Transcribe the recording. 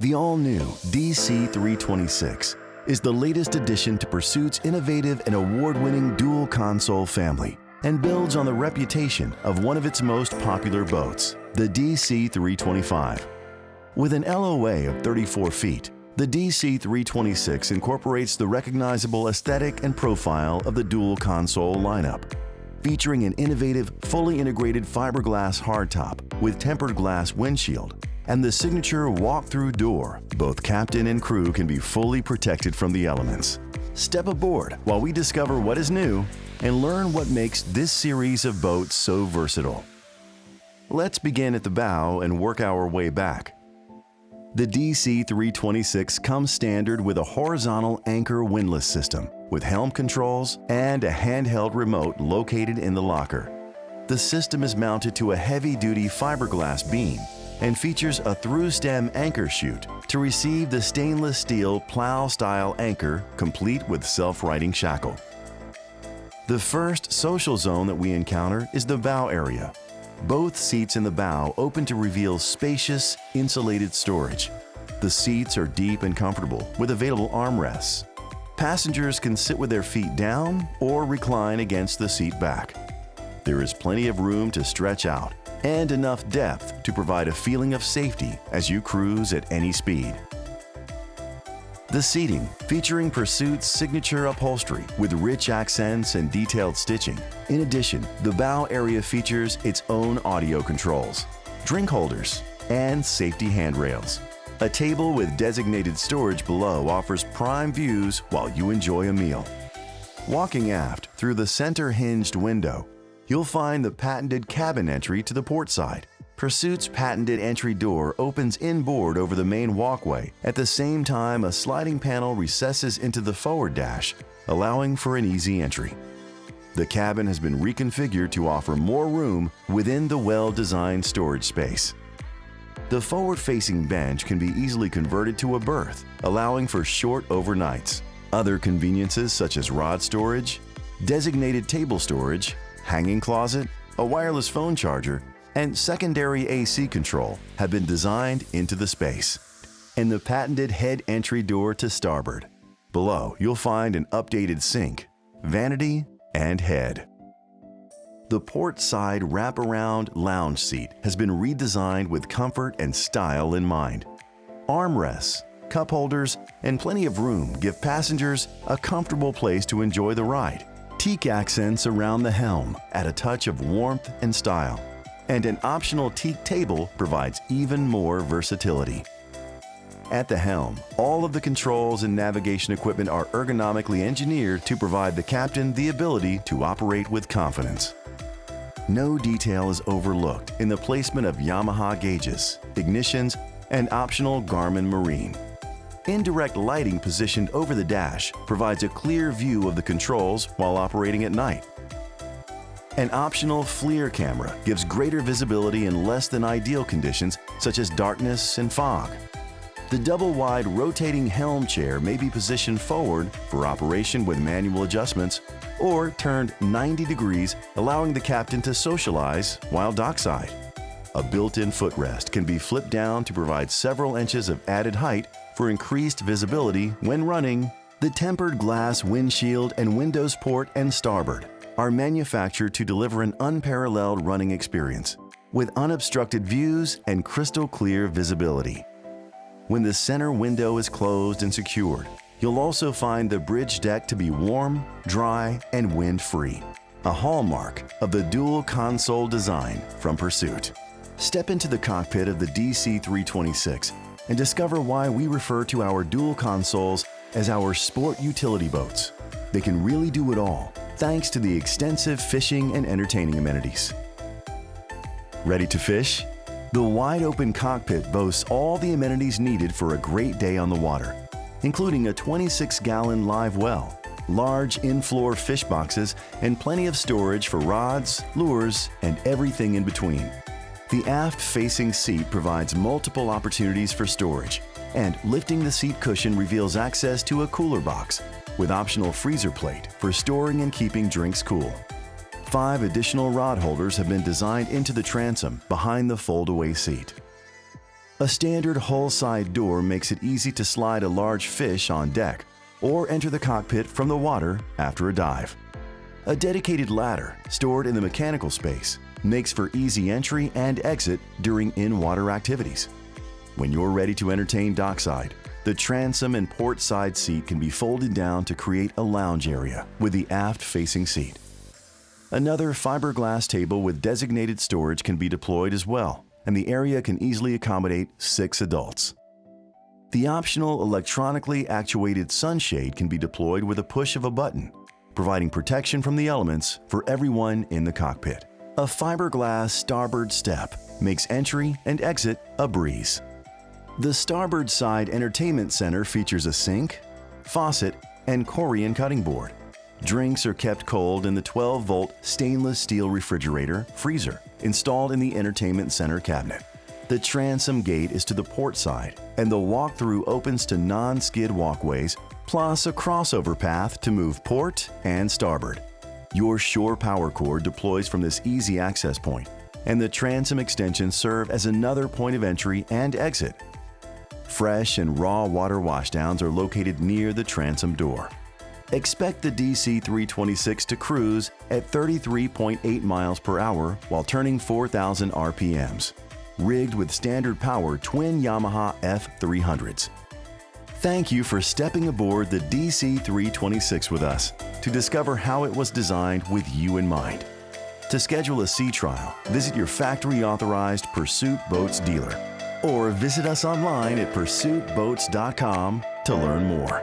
The all-new DC326 is the latest addition to Pursuit's innovative and award-winning dual console family and builds on the reputation of one of its most popular boats, the DC325. With an LOA of 34 feet, the DC326 incorporates the recognizable aesthetic and profile of the dual console lineup, featuring an innovative, fully integrated fiberglass hardtop with tempered glass windshield and the signature walk-through door. Both captain and crew can be fully protected from the elements. Step aboard while we discover what is new and learn what makes this series of boats so versatile. Let's begin at the bow and work our way back. The DC326 comes standard with a horizontal anchor windlass system with helm controls and a handheld remote located in the locker. The system is mounted to a heavy-duty fiberglass beam and features a through-stem anchor chute to receive the stainless steel plow-style anchor complete with self-righting shackle. The first social zone that we encounter is the bow area. Both seats in the bow open to reveal spacious, insulated storage. The seats are deep and comfortable with available armrests. Passengers can sit with their feet down or recline against the seat back. There is plenty of room to stretch out and enough depth to provide a feeling of safety as you cruise at any speed. The seating, featuring Pursuit's signature upholstery with rich accents and detailed stitching. In addition, the bow area features its own audio controls, drink holders, and safety handrails. A table with designated storage below offers prime views while you enjoy a meal. Walking aft through the center hinged window, you'll find the patented cabin entry to the port side. Pursuit's patented entry door opens inboard over the main walkway. At the same time, a sliding panel recesses into the forward dash, allowing for an easy entry. The cabin has been reconfigured to offer more room within the well-designed storage space. The forward-facing bench can be easily converted to a berth, allowing for short overnights. Other conveniences such as rod storage, designated table storage, hanging closet, a wireless phone charger, and secondary AC control have been designed into the space. And the patented head entry door to starboard. Below, you'll find an updated sink, vanity, and head. The port side wraparound lounge seat has been redesigned with comfort and style in mind. Armrests, cup holders, and plenty of room give passengers a comfortable place to enjoy the ride. Teak accents around the helm add a touch of warmth and style, and an optional teak table provides even more versatility. At the helm, all of the controls and navigation equipment are ergonomically engineered to provide the captain the ability to operate with confidence. No detail is overlooked in the placement of Yamaha gauges, ignitions, and optional Garmin Marine. Indirect lighting positioned over the dash provides a clear view of the controls while operating at night. An optional FLIR camera gives greater visibility in less than ideal conditions such as darkness and fog. The double-wide rotating helm chair may be positioned forward for operation with manual adjustments or turned 90 degrees, allowing the captain to socialize while dockside. A built-in footrest can be flipped down to provide several inches of added height for increased visibility when running. The tempered glass windshield and windows port and starboard are manufactured to deliver an unparalleled running experience with unobstructed views and crystal clear visibility. When the center window is closed and secured, you'll also find the bridge deck to be warm, dry, and wind-free, a hallmark of the dual console design from Pursuit. Step into the cockpit of the DC326 and discover why we refer to our dual consoles as our sport utility boats. They can really do it all, thanks to the extensive fishing and entertaining amenities. Ready to fish? The wide-open cockpit boasts all the amenities needed for a great day on the water, including a 26-gallon live well, large in-floor fish boxes, and plenty of storage for rods, lures, and everything in between. The aft-facing seat provides multiple opportunities for storage, and lifting the seat cushion reveals access to a cooler box with optional freezer plate for storing and keeping drinks cool. 5 additional rod holders have been designed into the transom behind the fold-away seat. A standard hull-side door makes it easy to slide a large fish on deck or enter the cockpit from the water after a dive. A dedicated ladder stored in the mechanical space makes for easy entry and exit during in-water activities. When you're ready to entertain dockside, the transom and port side seat can be folded down to create a lounge area with the aft-facing seat. Another fiberglass table with designated storage can be deployed as well, and the area can easily accommodate 6 adults. The optional electronically actuated sunshade can be deployed with a push of a button, providing protection from the elements for everyone in the cockpit. A fiberglass starboard step makes entry and exit a breeze. The starboard side entertainment center features a sink, faucet, and Corian cutting board. Drinks are kept cold in the 12-volt stainless steel refrigerator freezer installed in the entertainment center cabinet. The transom gate is to the port side, and the walk-through opens to non-skid walkways, plus a crossover path to move port and starboard. Your shore power cord deploys from this easy access point, and the transom extensions serve as another point of entry and exit. Fresh and raw water washdowns are located near the transom door. Expect the DC-326 to cruise at 33.8 miles per hour while turning 4,000 RPMs, rigged with standard power twin Yamaha F300s. Thank you for stepping aboard the DC-326 with us to discover how it was designed with you in mind. To schedule a sea trial, visit your factory-authorized Pursuit Boats dealer or visit us online at pursuitboats.com to learn more.